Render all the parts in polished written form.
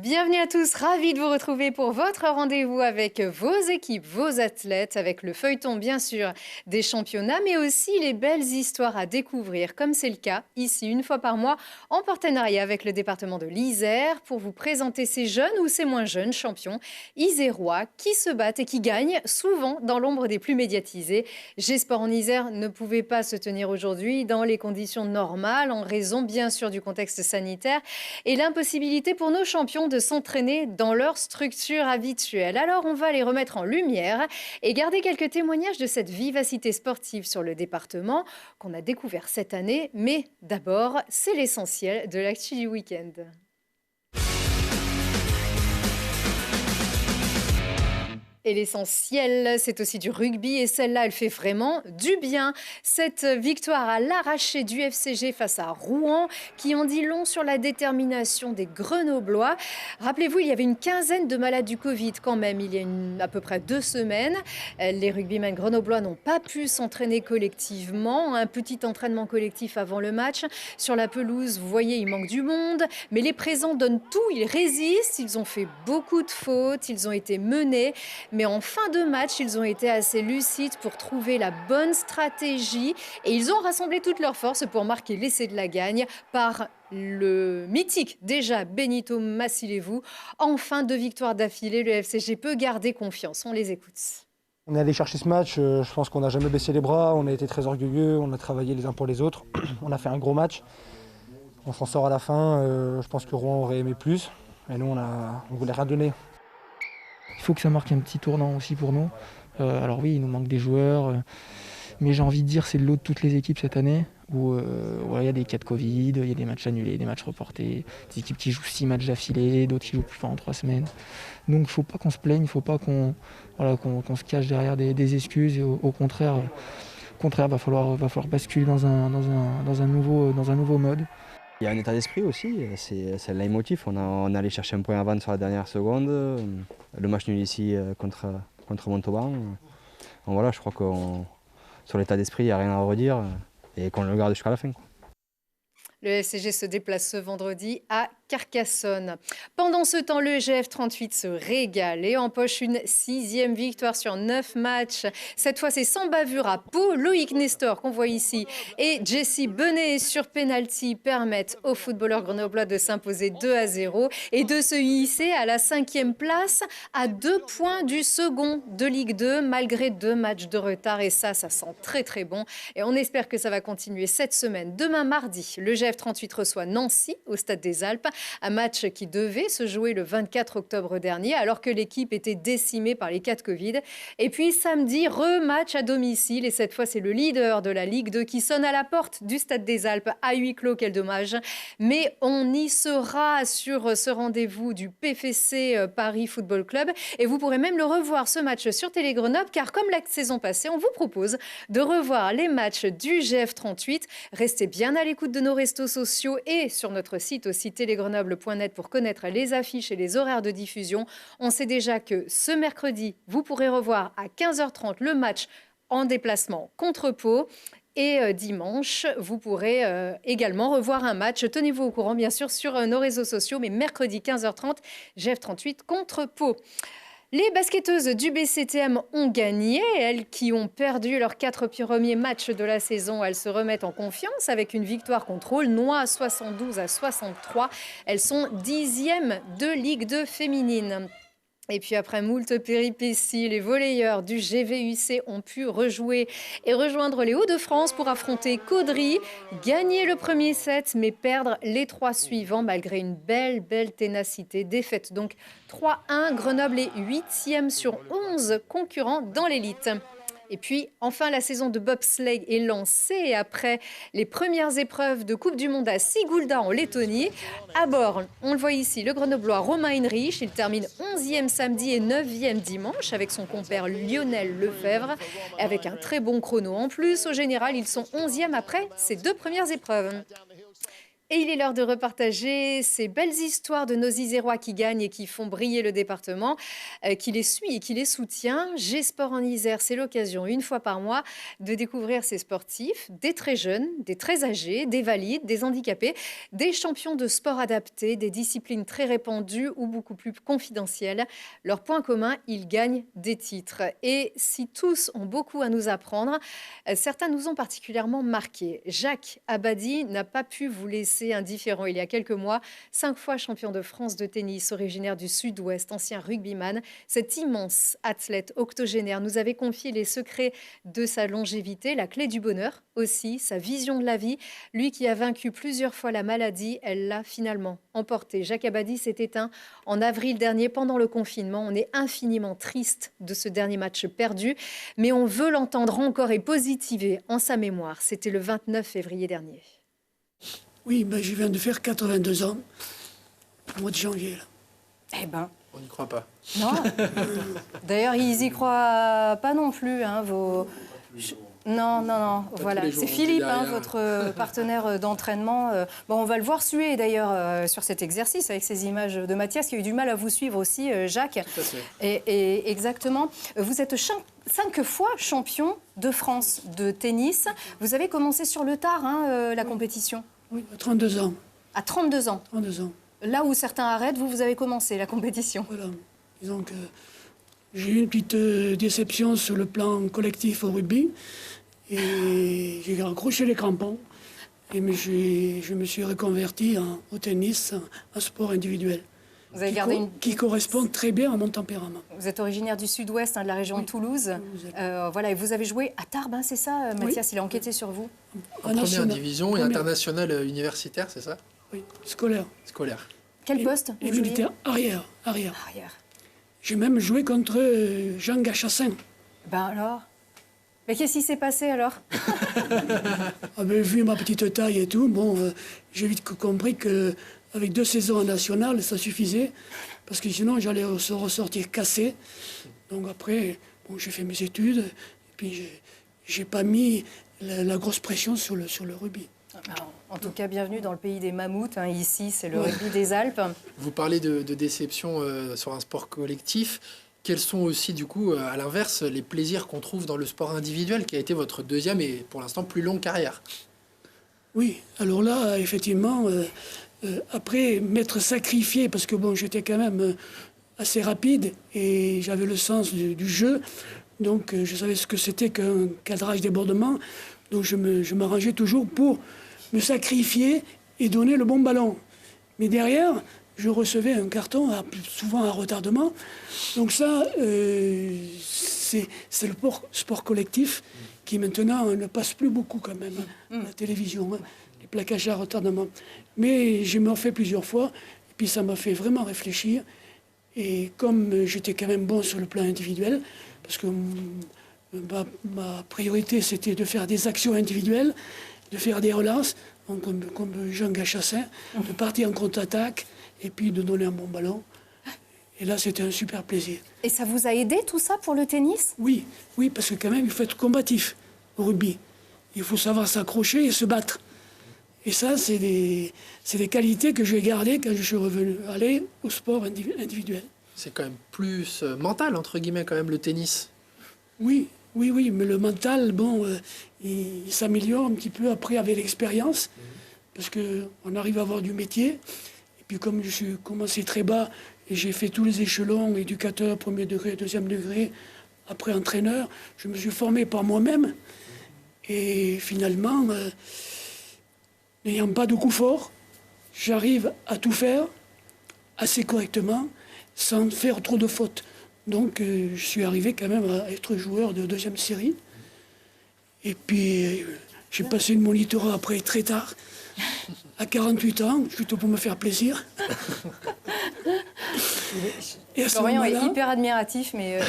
Bienvenue à tous, ravi de vous retrouver pour votre rendez-vous avec vos équipes, vos athlètes, avec le feuilleton bien sûr des championnats, mais aussi les belles histoires à découvrir, comme c'est le cas ici une fois par mois, en partenariat avec le département de l'Isère, pour vous présenter ces jeunes ou ces moins jeunes champions isérois qui se battent et qui gagnent, souvent dans l'ombre des plus médiatisés. G-Sport en Isère ne pouvait pas se tenir aujourd'hui dans les conditions normales, en raison bien sûr du contexte sanitaire et l'impossibilité pour nos champions de s'entraîner dans leur structure habituelle. Alors on va les remettre en lumière et garder quelques témoignages de cette vivacité sportive sur le département qu'on a découvert cette année. Mais d'abord, c'est l'essentiel de l'actu du week-end. Et l'essentiel, c'est aussi du rugby et celle-là, elle fait vraiment du bien. Cette victoire à l'arraché du FCG face à Rouen qui en dit long sur la détermination des Grenoblois. Rappelez-vous, il y avait une quinzaine de malades du Covid quand même, il y a à peu près 2 semaines. Les rugbymen grenoblois n'ont pas pu s'entraîner collectivement. Un petit entraînement collectif avant le match. Sur la pelouse, vous voyez, il manque du monde. Mais les présents donnent tout, ils résistent. Ils ont fait beaucoup de fautes, ils ont été menés. Mais en fin de match, ils ont été assez lucides pour trouver la bonne stratégie et ils ont rassemblé toutes leurs forces pour marquer l'essai de la gagne par le mythique déjà Benito Massilevu. En fin de victoire d'affilée, le FCG peut garder confiance. On les écoute. On est allé chercher ce match, je pense qu'on n'a jamais baissé les bras, on a été très orgueilleux, on a travaillé les uns pour les autres. On a fait un gros match, on s'en sort à la fin, je pense que Rouen aurait aimé plus. Et nous, on voulait rien donner. Il faut que ça marque un petit tournant aussi pour nous. Alors oui, il nous manque des joueurs, mais j'ai envie de dire c'est le lot de toutes les équipes cette année, où il y a des cas de Covid, il y a des matchs annulés, des matchs reportés, des équipes qui jouent 6 matchs d'affilée, d'autres qui jouent plus fort en 3 semaines. Donc il ne faut pas qu'on se plaigne, il ne faut pas qu'on se cache derrière des excuses. Et au contraire, va falloir basculer dans un nouveau mode. Il y a un état d'esprit aussi, c'est le leitmotiv. On est allé chercher un point avant sur la dernière seconde. Le match nul ici contre Montauban. Donc voilà, je crois que sur l'état d'esprit, il n'y a rien à redire et qu'on le garde jusqu'à la fin, quoi. Le FCG se déplace ce vendredi à Carcassonne. Pendant ce temps, le GF 38 se régale et empoche une 6e victoire sur 9 matchs. Cette fois, c'est sans bavure à Pau. Loïc Nestor, qu'on voit ici, et Jessie Benet sur pénalty permettent aux footballeurs grenoblois de s'imposer 2-0 et de se hisser à la 5e place à 2 points du second de Ligue 2, malgré 2 matchs de retard. Et ça sent très très bon. Et on espère que ça va continuer cette semaine. Demain mardi, le GF 38 reçoit Nancy au Stade des Alpes. Un match qui devait se jouer le 24 octobre dernier, alors que l'équipe était décimée par les cas de Covid. Et puis samedi, rematch à domicile. Et cette fois, c'est le leader de la Ligue 2 qui sonne à la porte du Stade des Alpes à huis clos. Quel dommage. Mais on y sera sur ce rendez-vous du PFC Paris Football Club. Et vous pourrez même le revoir, ce match, sur Télé Grenoble, car comme la saison passée, on vous propose de revoir les matchs du GF 38. Restez bien à l'écoute de nos réseaux sociaux et sur notre site aussi télégrenoble.net pour connaître les affiches et les horaires de diffusion. On sait déjà que ce mercredi, vous pourrez revoir à 15h30 le match en déplacement contre Pau. Et dimanche, vous pourrez également revoir un match. Tenez-vous au courant, bien sûr, sur nos réseaux sociaux. Mais mercredi 15h30, GF 38 contre Pau. Les basketteuses du BCTM ont gagné. Elles qui ont perdu leurs 4 premiers matchs de la saison, elles se remettent en confiance avec une victoire contre Aulnois 72-63. Elles sont 10e de Ligue 2 féminine. Et puis après moult péripéties, les volleyeurs du GVUC ont pu rejouer et rejoindre les Hauts-de-France pour affronter Caudry, gagner le premier set mais perdre les 3 suivants malgré une belle ténacité. Défaite donc 3-1, Grenoble est 8e sur 11 concurrents dans l'élite. Et puis, enfin, la saison de bobsleigh est lancée après les premières épreuves de Coupe du Monde à Sigulda en Lettonie. À bord, on le voit ici, le Grenoblois Romain Heinrich. Il termine 11e samedi et 9e dimanche avec son compère Lionel Lefebvre. Avec un très bon chrono en plus. Au général, ils sont 11e après ces 2 premières épreuves. Et il est l'heure de repartager ces belles histoires de nos Isérois qui gagnent et qui font briller le département, qui les suit et qui les soutient. G-Sport en Isère, c'est l'occasion, une fois par mois, de découvrir ces sportifs, des très jeunes, des très âgés, des valides, des handicapés, des champions de sport adaptés, des disciplines très répandues ou beaucoup plus confidentielles. Leur point commun, ils gagnent des titres. Et si tous ont beaucoup à nous apprendre, certains nous ont particulièrement marqués. Jacques Abadie n'a pas pu vous laisser indifférent il y a quelques mois. 5 fois champion de France de tennis, originaire du Sud-Ouest, ancien rugbyman, cet immense athlète octogénaire nous avait confié les secrets de sa longévité, la clé du bonheur aussi, sa vision de la vie. Lui qui a vaincu plusieurs fois la maladie, elle l'a finalement emporté. Jacques Abadie s'est éteint en avril dernier pendant le confinement. On est infiniment triste de ce dernier match perdu, mais on veut l'entendre encore et positiver en sa mémoire. C'était le 29 février dernier. Oui, ben, je viens de faire 82 ans, au mois de janvier. Là. Eh ben, On n'y croit pas. non. D'ailleurs, ils y croient pas non plus. Hein, Non, voilà. tous les jours, C'est on Philippe, dit derrière. votre partenaire d'entraînement. Bon, on va le voir suer d'ailleurs sur cet exercice avec ces images de Mathias qui a eu du mal à vous suivre aussi, Jacques. Tout à fait. Et exactement. Vous êtes 5 fois champion de France de tennis. Vous avez commencé sur le tard, la compétition. Oui, à 32 ans. À 32 ans. 32 ans. Là où certains arrêtent, vous avez commencé la compétition. Voilà. Disons que j'ai eu une petite déception sur le plan collectif au rugby. Et j'ai accroché les crampons. Et je me suis reconverti au tennis, en sport individuel. Vous avez gardé Qui correspond très bien à mon tempérament. Vous êtes originaire du Sud-Ouest, de la région de Toulouse. Voilà, et vous avez joué à Tarbes, c'est ça, Mathias? Il a enquêté sur vous. En première division et internationale universitaire, c'est ça? Oui, scolaire. Scolaire. Quel poste Et vous jouiez? militaire, arrière. Arrière. J'ai même joué contre Jean Gachassin. Ben alors? Mais qu'est-ce qui s'est passé alors? Ah ben, vu ma petite taille et tout, bon, j'ai vite compris qu'avec 2 saisons en nationale, ça suffisait. Parce que sinon, j'allais se ressortir cassé. Donc après, bon, j'ai fait mes études. Et puis, j'ai pas mis la grosse pression sur le rugby. En tout cas, bienvenue dans le pays des mammouths. Ici, c'est le rugby des Alpes. Vous parlez de déception sur un sport collectif. Quels sont aussi, du coup, à l'inverse, les plaisirs qu'on trouve dans le sport individuel, qui a été votre deuxième et pour l'instant plus longue carrière? Oui, alors là, effectivement, après m'être sacrifié, parce que bon, j'étais quand même assez rapide et j'avais le sens du jeu, donc je savais ce que c'était qu'un cadrage débordement, donc je m'arrangeais toujours pour me sacrifier et donner le bon ballon. Mais derrière, je recevais un carton, souvent à retardement. Donc ça, c'est le sport collectif qui maintenant ne passe plus beaucoup quand même, à la télévision, les plaquages à retardement. Mais je m'en fais plusieurs fois, et puis ça m'a fait vraiment réfléchir. Et comme j'étais quand même bon sur le plan individuel, parce que ma priorité c'était de faire des actions individuelles, de faire des relances, donc comme Jean Gachassin, de partir en contre-attaque, et puis de donner un bon ballon. Et là, c'était un super plaisir. Et ça vous a aidé tout ça pour le tennis? Oui, parce que quand même, il faut être combatif au rugby. Il faut savoir s'accrocher et se battre. Et ça, c'est des qualités que je vais garder quand je suis revenu aller au sport individuel. C'est quand même plus mental, entre guillemets, quand même, le tennis. Oui, mais le mental, bon, il s'améliore un petit peu après avec l'expérience, parce qu'on arrive à avoir du métier. Puis comme je suis commencé très bas et j'ai fait tous les échelons, éducateur, premier degré, deuxième degré, après entraîneur, je me suis formé par moi-même. Et finalement, n'ayant pas de coup fort, j'arrive à tout faire assez correctement, sans faire trop de fautes. Donc je suis arrivé quand même à être joueur de deuxième série. Et puis j'ai passé une monitorat après très tard. À 48 ans, plutôt pour me faire plaisir. Et à ce Florian est moment-là, hyper admiratif, mais...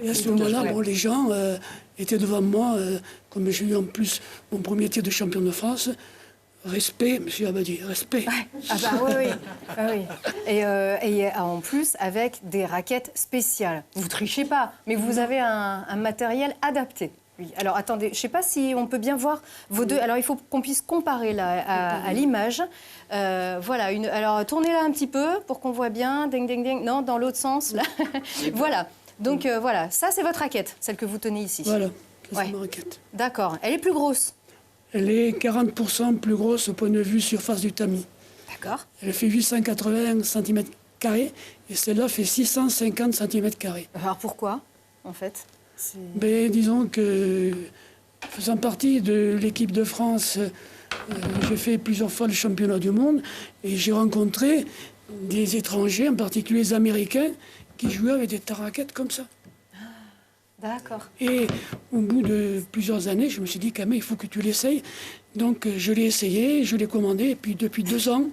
et à ce moment-là, bon, les gens étaient devant moi, comme j'ai eu en plus mon premier titre de champion de France. Respect, monsieur Abadie, respect. Ah bah oui. Et en plus, avec des raquettes spéciales. Vous trichez pas, mais vous avez un matériel adapté. lui. Alors attendez, je ne sais pas si on peut bien voir vos deux. Alors il faut qu'on puisse comparer là à l'image. Voilà, alors tournez-la un petit peu pour qu'on voit bien. Ding, ding, ding. Non, dans l'autre sens. Là. Voilà. Donc voilà, ça c'est votre raquette, celle que vous tenez ici. Voilà, c'est Ouais. ma raquette. D'accord. Elle est plus grosse. Elle est 40% plus grosse au point de vue surface du tamis. D'accord. Elle fait 880 cm² et celle-là fait 650 cm². Alors pourquoi, en fait Ben, disons que, faisant partie de l'équipe de France, j'ai fait plusieurs fois le championnat du monde et j'ai rencontré des étrangers, en particulier les Américains, qui jouaient avec des raquettes comme ça. D'accord. Et au bout de plusieurs années, je me suis dit, quand même, il faut que tu l'essayes. Donc je l'ai essayé, je l'ai commandé, et puis depuis 2 ans,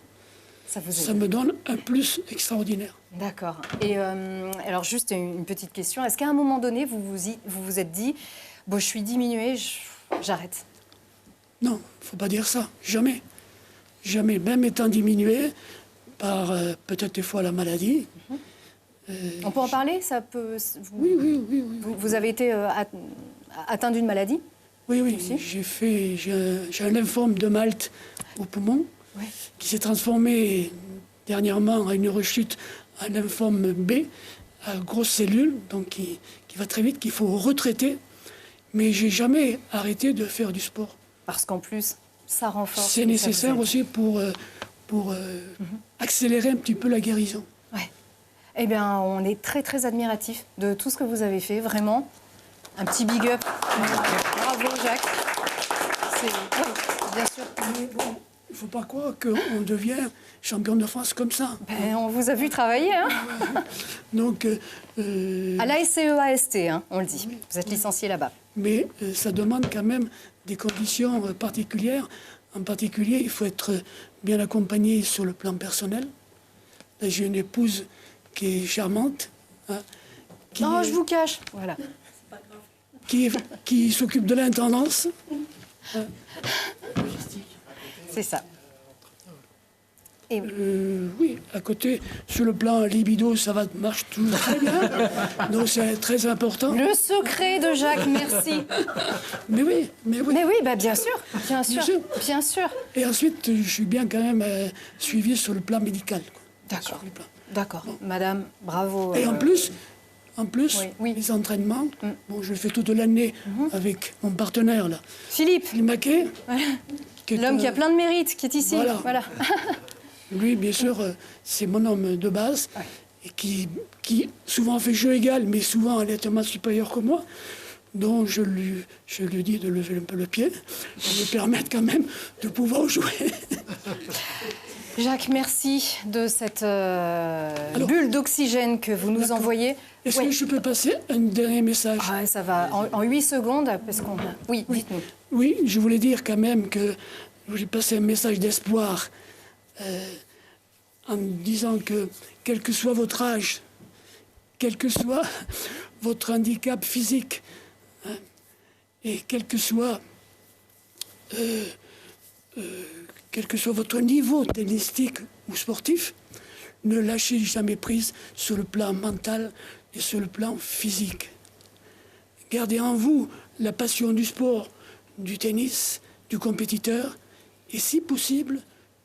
Ça vous ça aide. me donne un plus extraordinaire. D'accord. Et alors juste une petite question. Est-ce qu'à un moment donné, vous vous êtes dit, bon, je suis diminuée, j'arrête? Non, il ne faut pas dire ça, jamais. Jamais, même étant diminué par peut-être des fois la maladie. On peut en parler? Ça peut. Oui. Vous avez été atteint d'une maladie? Oui, Aussi. j'ai un lymphome de Malte au poumon Oui. qui s'est transformé dernièrement à une rechute, un lymphome B, à grosse cellule, donc qui va très vite, qu'il faut retraiter. Mais j'ai jamais arrêté de faire du sport. Parce qu'en plus, ça renforce. C'est et ça nécessaire vous aide. aussi pour accélérer un petit peu la guérison. Ouais. Eh bien, on est très, très admiratifs de tout ce que vous avez fait, vraiment. Un petit big up. Bravo, Jacques. Oui, bien sûr. Mais bon, il ne faut pas croire qu'on devient champion de France comme ça. Ben, on vous a vu travailler, hein, Donc, à l'ASCEAST, hein, on le dit. Vous êtes licencié là-bas. mais ça demande quand même des conditions particulières. En particulier, il faut être bien accompagné sur le plan personnel. Là, j'ai une épouse qui est charmante, hein, Non, je vous cache. Voilà. qui s'occupe de l'intendance. C'est ça. Et Oui, à côté, sur le plan libido, ça marche tout très bien. Donc c'est très important. le secret de Jacques, merci. Mais oui. Mais oui, bah, bien sûr, bien sûr, sûr. bien sûr. Et ensuite, je suis bien quand même suivi sur le plan médical. Quoi. D'accord. Sur le plan. D'accord. Madame, bravo. Et en plus, Oui. les entraînements, bon, je le fais toute l'année avec mon partenaire, là, Philippe, Philippe Maquet. l'homme qui a plein de mérites, qui est ici. Voilà. Lui, bien sûr, c'est mon homme de base, et qui souvent fait jeu égal, mais souvent nettement supérieur que moi. Donc je lui dis de lever un peu le pied, pour me permettre quand même de pouvoir jouer. Jacques, merci de cette bulle d'oxygène que vous nous D'accord. envoyez. Est-ce Ouais. que je peux passer un dernier message? Ah ouais, ça va, en 8 secondes, parce qu'on... Oui, dites-nous. Oui, je voulais dire quand même que je voulais passer un message d'espoir en disant que quel que soit votre âge, quel que soit votre handicap physique, hein, et quel que soit votre niveau tennistique ou sportif, ne lâchez jamais prise sur le plan mental et sur le plan physique. Gardez en vous la passion du sport, du tennis, du compétiteur, et si possible,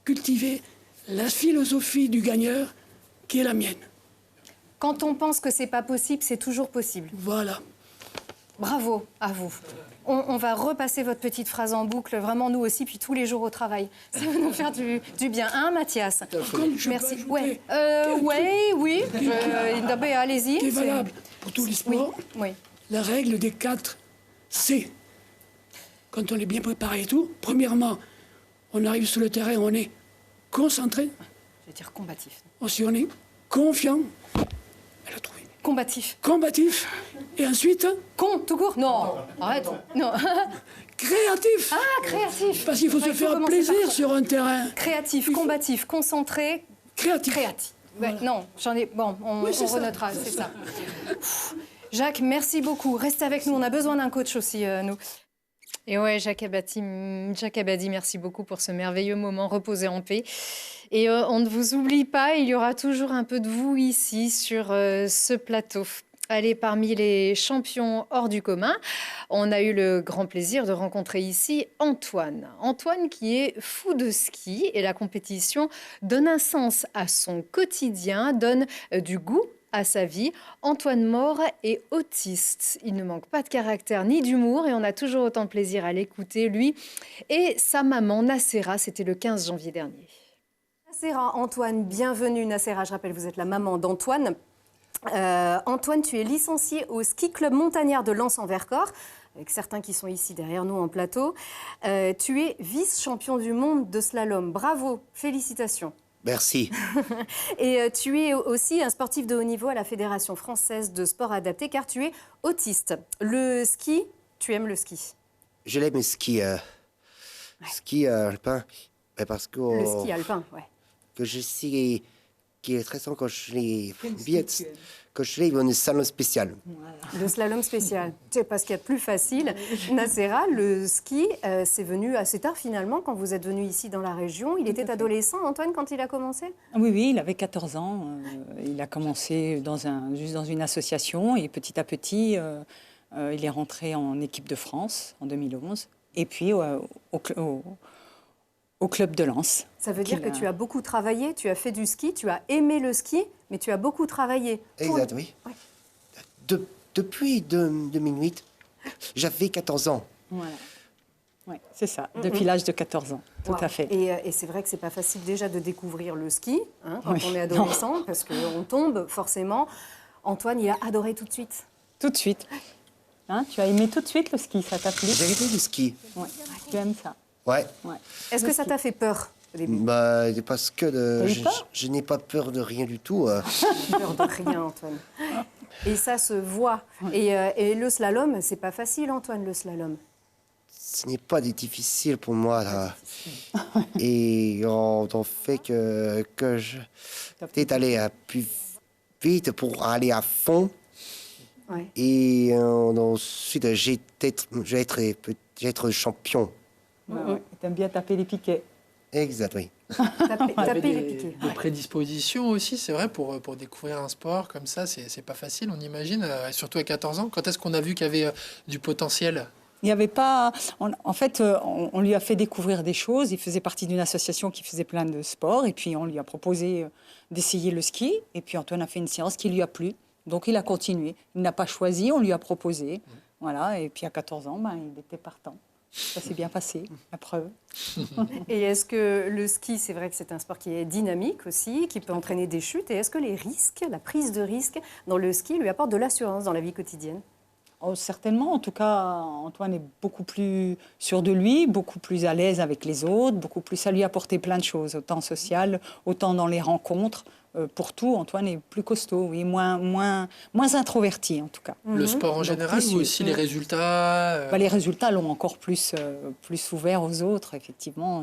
cultivez la philosophie du gagneur qui est la mienne. Quand on pense que c'est pas possible, c'est toujours possible. Voilà. Bravo à vous. On va repasser votre petite phrase en boucle, vraiment nous aussi, puis tous les jours au travail. Ça va nous faire du bien, hein, Mathias? Par contre, je peux Merci. ajouter Ouais. quelque Oui. Allez-y. qui est c'est- valable pour tous les Oui. sports, Oui. la règle des 4 C. Quand on est bien préparé et tout, premièrement, on arrive sur le terrain, on est concentré. Je vais dire combatif. Ensuite, on est confiant. Elle a trouvé. Combatif. Combatif. Et ensuite, Tout court? Non. Arrête. Non. créatif. Ah, créatif. Parce qu'il faut Ouais, se il faut faire commencer plaisir par- sur un terrain. Créatif, combatif, concentré, Créatif. créatif. Ouais, non, j'en ai... Bon, on Oui, c'est ça, renotera, c'est ça. Jacques, merci beaucoup. Restez avec nous, on a besoin d'un coach aussi, nous. Et ouais, Jacques Abadi, merci beaucoup pour ce merveilleux moment. Reposez en paix. Et on ne vous oublie pas, il y aura toujours un peu de vous ici sur ce plateau. Allez, parmi les champions hors du commun, on a eu le grand plaisir de rencontrer ici Antoine. Antoine qui est fou de ski et la compétition donne un sens à son quotidien, donne du goût à sa vie. Antoine Maure est autiste. Il ne manque pas de caractère ni d'humour et on a toujours autant de plaisir à l'écouter, lui et sa maman Nacera. C'était le 15 janvier dernier. Nacera, Antoine, bienvenue Nacera. Je rappelle, vous êtes la maman d'Antoine. Antoine, tu es licencié au ski club montagnard de Lens-en-Vercors, avec certains qui sont ici derrière nous en plateau. Tu es vice-champion du monde de slalom. Bravo, félicitations. Merci. Et tu es aussi un sportif de haut niveau à la Fédération française de sport adapté, car tu es autiste. Le ski, tu aimes le ski? Je l'aime ski alpin, parce que Le ski alpin, ouais. que je sais qui est très simple quand je l'ai le salon spécial. Le slalom spécial. C'est parce qu'il y a plus facile. Nacera, le ski, c'est venu assez tard finalement quand vous êtes venu ici dans la région. Il était adolescent, Antoine, quand il a commencé? Oui, il avait 14 ans. Il a commencé juste dans une association et petit à petit, il est rentré en équipe de France en 2011 et puis au club de Lens. Ça veut dire que tu as beaucoup travaillé, tu as fait du ski, tu as aimé le ski, mais tu as beaucoup travaillé. Exact, oui. Ouais. Depuis 2008, j'avais 14 ans. Voilà. Oui, c'est ça, depuis l'âge de 14 ans, tout à fait. Et c'est vrai que c'est pas facile déjà de découvrir le ski quand on est adolescent, parce qu'on tombe forcément. Antoine, il a adoré tout de suite. Tout de suite. Tu as aimé tout de suite le ski, ça t'a plu? J'ai aimé le ski. Ouais. Tu aimes ça? Ouais. Est-ce que ça t'a fait peur au début? Parce que je n'ai pas peur de rien du tout. Peur de rien, Antoine. Et ça se voit. Et le slalom, c'est pas facile, Antoine, le slalom. Ce n'est pas difficile pour moi, là. Et on fait que je peut-être aller plus vite pour aller à fond. Ouais. Et ensuite, je vais être champion. T'aimes bien taper les piquets. Exact, oui. Taper les piquets. Des prédispositions aussi, c'est vrai, pour découvrir un sport comme ça, c'est pas facile, on imagine, surtout à 14 ans. Quand est-ce qu'on a vu qu'il y avait du potentiel? Il n'y avait pas... En fait, on lui a fait découvrir des choses. Il faisait partie d'une association qui faisait plein de sports. Et puis, on lui a proposé d'essayer le ski. Et puis, Antoine a fait une séance qui lui a plu. Donc, il a continué. Il n'a pas choisi, on lui a proposé. Voilà. Et puis, à 14 ans, il était partant. Ça s'est bien passé, la preuve. Et est-ce que le ski, c'est vrai que c'est un sport qui est dynamique aussi, qui peut entraîner des chutes. Et est-ce que les risques, la prise de risque dans le ski lui apporte de l'assurance dans la vie quotidienne? Oh, certainement. En tout cas, Antoine est beaucoup plus sûr de lui, beaucoup plus à l'aise avec les autres, beaucoup plus... Ça lui a apporté plein de choses, autant social, autant dans les rencontres. Pour tout, Antoine est plus costaud, oui, moins introverti en tout cas. Le sport en général ou aussi les résultats Les résultats l'ont encore plus ouvert aux autres, effectivement.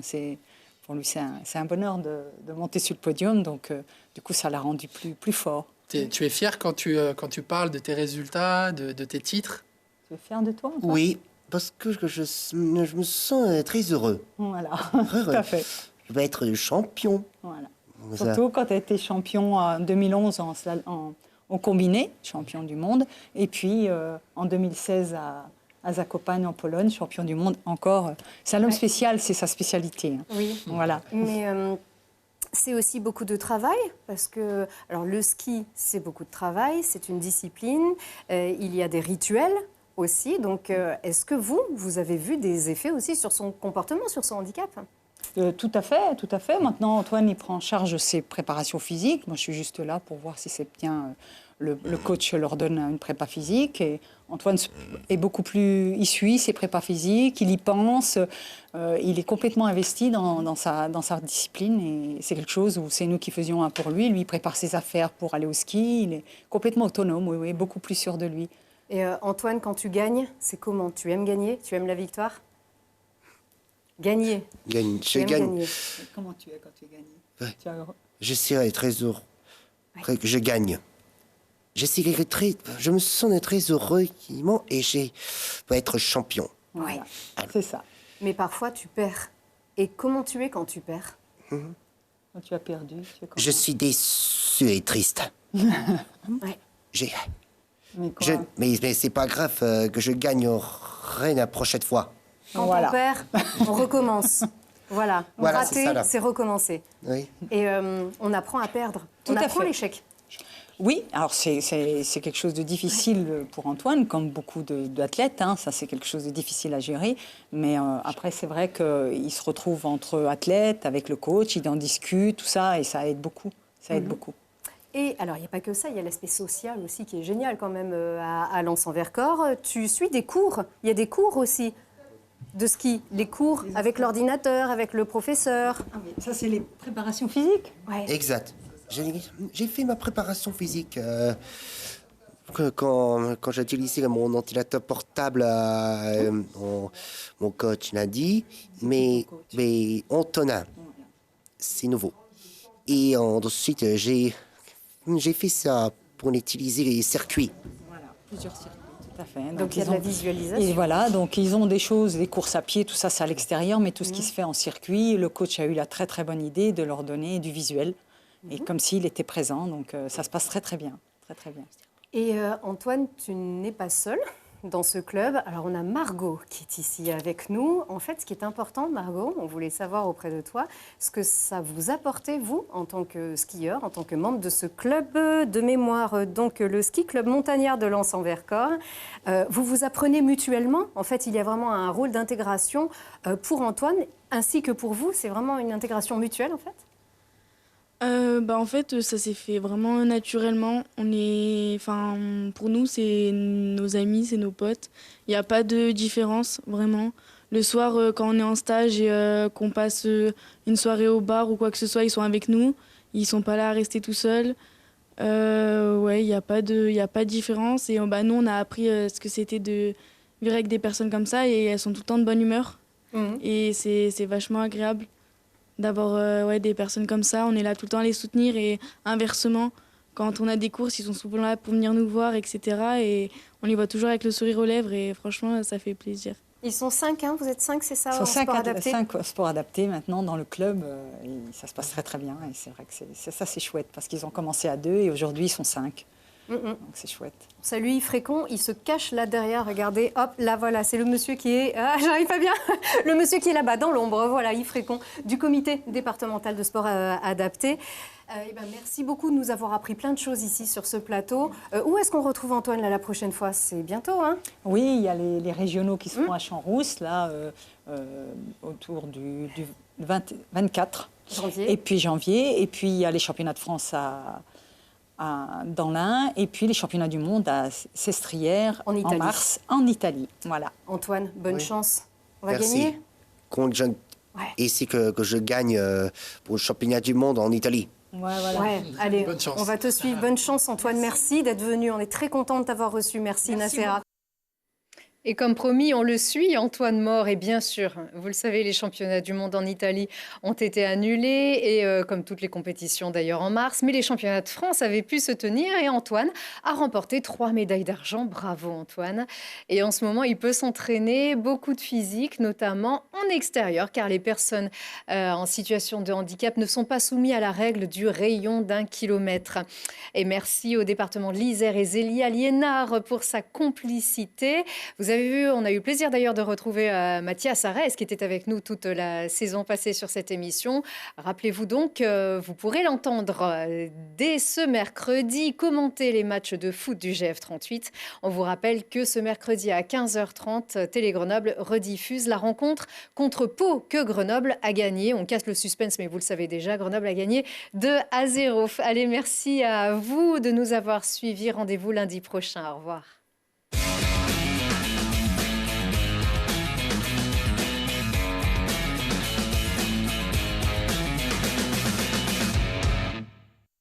Pour lui, c'est un bonheur de monter sur le podium, donc du coup, ça l'a rendu plus fort. Tu es fier quand tu parles de tes résultats, de tes titres? Tu es fier de toi, Antoine? Oui, parce que je me sens très heureux. Voilà, Heureux. tout à fait. Je vais être champion. Voilà. Surtout quand tu as été champion en 2011 en combiné, champion du monde, et puis en 2016 à Zakopane en Pologne, champion du monde encore. Slalom spécial, c'est sa spécialité. Oui. Voilà. Mais c'est aussi beaucoup de travail, parce que alors, le ski, c'est beaucoup de travail, c'est une discipline, il y a des rituels aussi. Donc, est-ce que vous avez vu des effets aussi sur son comportement, sur son handicap? Tout à fait, tout à fait. Maintenant, Antoine, il prend en charge ses préparations physiques. Moi, je suis juste là pour voir si c'est bien. Le coach leur donne une prépa physique. Et Antoine est beaucoup plus... Il suit ses prépas physiques, il y pense. Il est complètement investi dans sa discipline. Et c'est quelque chose où c'est nous qui faisions un pour lui. Lui, il prépare ses affaires pour aller au ski. Il est complètement autonome, oui, beaucoup plus sûr de lui. Et Antoine, quand tu gagnes, c'est comment? Tu aimes gagner? Tu aimes la victoire? Gagner. Je gagne. Comment tu es quand tu gagnes? Ouais. Tu es heureux? Je serai très heureux que je gagne. Je me sens très heureux et je vais être champion. Voilà, c'est ça. Mais parfois, tu perds. Et comment tu es quand tu perds? Quand tu as perdu, tu es comment? Je suis déçu et triste. Ouais. Mais quoi Mais c'est pas grave que je gagne rien la prochaine fois. Quand Voilà. on perd, on recommence. Voilà, Voilà, c'est ça, rater, là. c'est recommencer. Oui. Et on apprend à perdre. Tout On à apprend fait. l'échec. Oui, alors c'est quelque chose de difficile pour Antoine, comme beaucoup d'athlètes. Hein, ça, c'est quelque chose de difficile à gérer. Mais après, c'est vrai qu'il se retrouve entre athlètes, avec le coach, il en discute, tout ça, et ça aide beaucoup. Ça aide beaucoup. Et alors, il n'y a pas que ça, il y a l'aspect social aussi qui est génial quand même à Lens-en-Vercors. Tu suis des cours, il y a des cours aussi de ski, les cours avec l'ordinateur, avec le professeur. Ça, c'est les préparations physiques. Ouais. Exact. J'ai fait ma préparation physique quand j'ai utilisé mon ordinateur portable. Mon coach l'a dit, mais Antonin, c'est nouveau. Et ensuite, j'ai fait ça pour utiliser les circuits. Voilà, plusieurs circuits. Tout à fait. Donc il y a de la visualisation. Et voilà, donc ils ont des choses, des courses à pied, tout ça, c'est à l'extérieur, mais tout ce qui se fait en circuit, le coach a eu la très très bonne idée de leur donner du visuel, et comme s'il était présent, donc ça se passe très très bien, très très bien. Et Antoine, tu n'es pas seul dans ce club. Alors on a Margot qui est ici avec nous. En fait, ce qui est important, Margot, on voulait savoir auprès de toi, ce que ça vous apportait, vous, en tant que skieur, en tant que membre de ce club de mémoire, donc le ski club montagnard de Lens-en-Vercors. Vous vous apprenez mutuellement. En fait, il y a vraiment un rôle d'intégration pour Antoine, ainsi que pour vous. C'est vraiment une intégration mutuelle, en fait. En fait, ça s'est fait vraiment naturellement. Pour nous, c'est nos amis, c'est nos potes. Il n'y a pas de différence, vraiment. Le soir, quand on est en stage et qu'on passe une soirée au bar ou quoi que ce soit, ils sont avec nous. Ils sont pas là à rester tout seuls. Il n'y a pas de différence. Et nous, on a appris ce que c'était de vivre avec des personnes comme ça et elles sont tout le temps de bonne humeur. Et c'est vachement agréable d'avoir des personnes comme ça. On est là tout le temps à les soutenir et inversement, quand on a des courses, ils sont souvent là pour venir nous voir, etc. Et on les voit toujours avec le sourire aux lèvres et franchement, ça fait plaisir. Ils sont 5, hein, vous êtes 5, c'est ça, Ils sont en sport adapté 5 sports adaptés maintenant dans le club, et ça se passe très très bien. Et c'est vrai que c'est chouette parce qu'ils ont commencé à 2 et aujourd'hui ils sont 5. Donc c'est chouette. Salut Yves Frécon, il se cache là derrière, regardez, hop, là voilà, c'est le monsieur qui est... Ah, j'arrive pas bien. Le monsieur qui est là-bas, dans l'ombre, voilà, Yves Frécon, du comité départemental de sport adapté. Merci beaucoup de nous avoir appris plein de choses ici sur ce plateau. Où est-ce qu'on retrouve Antoine là, la prochaine fois? C'est bientôt, hein? Oui, il y a les régionaux qui se font à Champs-Rousses, là, autour du 24 janvier. Et puis janvier. Et puis il y a les championnats de France dans l'Ain, et puis les championnats du monde à Sestrières en mars, en Italie. Voilà. Antoine, bonne chance. On va Merci. gagner. Ici que je gagne pour le championnat du monde en Italie. Ouais, allez, Bonne chance. on va te suivre. Bonne chance, Antoine. Merci d'être venu. On est très content de t'avoir reçu. Merci Nacera. Et comme promis, on le suit, Antoine Mort. Et bien sûr, vous le savez, les championnats du monde en Italie ont été annulés, et comme toutes les compétitions d'ailleurs en mars. Mais les championnats de France avaient pu se tenir et Antoine a remporté 3 médailles d'argent. Bravo Antoine. Et en ce moment, il peut s'entraîner, beaucoup de physique, notamment en extérieur, car les personnes en situation de handicap ne sont pas soumises à la règle du rayon d'1 kilomètre. Et merci au département de l'Isère et Zélie Aliénard pour sa complicité. Vous avez vu, on a eu le plaisir d'ailleurs de retrouver Mathias Arès qui était avec nous toute la saison passée sur cette émission. Rappelez-vous donc, vous pourrez l'entendre dès ce mercredi commenter les matchs de foot du GF38. On vous rappelle que ce mercredi à 15h30, Télé Grenoble rediffuse la rencontre contre Pau que Grenoble a gagné. On casse le suspense, mais vous le savez déjà, Grenoble a gagné 2-0. Allez, merci à vous de nous avoir suivis. Rendez-vous lundi prochain. Au revoir.